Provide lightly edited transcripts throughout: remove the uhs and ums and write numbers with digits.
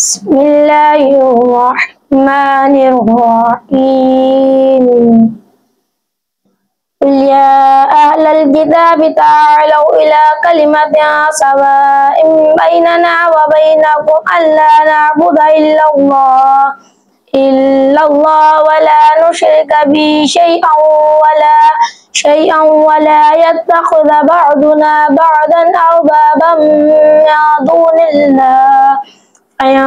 بسم الله الرحمن الرحيم. قل يا أهل الكتاب تعالوا إلى كلمة سواء بيننا وبينكم ألا نعبد إلا الله ولا نشرك به ولا يتخذ بعضنا بعضا أربابا من دون الله فإن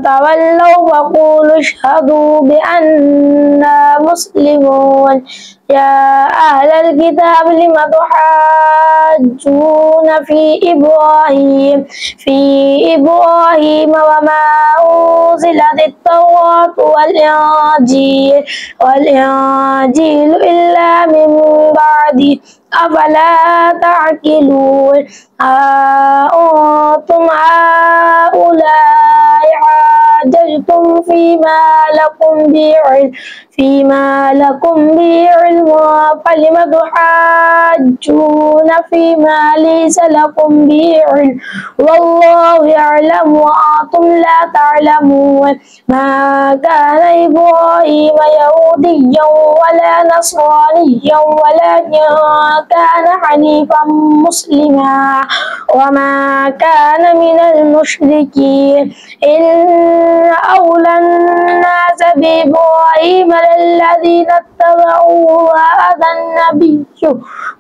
تولوا فقولوا اشهدوا بأننا مسلمون. يا أهل الكتاب لم تحاجون في إبراهيم وما أنزلت التوراة والإنجيل إلا من بعده أفلا تعقلون. أنتم هؤلاء حاججتم فيما لكم به علم فلم تحاجون فيما ليس لكم به علم والله يعلم وأنتم لا تعلمون. ما كان إبراهيم يهوديا ولا نصرانيا ولكن كان حنيفا مسلما وما كان من المشركين. إن أولى الناس بإبراهيم للذين اتبعوه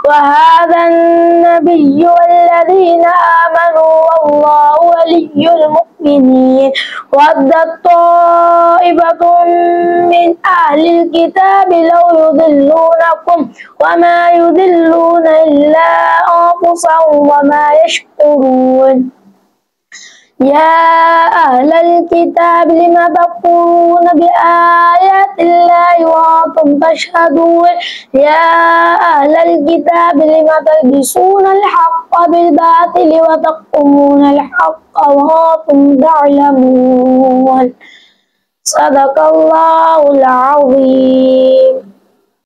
وهذا النبي والذين آمنوا والله ولي المؤمنين. ودت طائفة من أهل الكتاب لو يضلونكم وما يضلون إلا أنفسهم وما يشعرون. يا أهل الكتاب لم تكفرون بآيات الله وأنتم تشهدون. يا أهل الكتاب لم تلبسون الحق بالباطل وتكتمون الحق وأنتم تعلمون. صدق الله العظيم.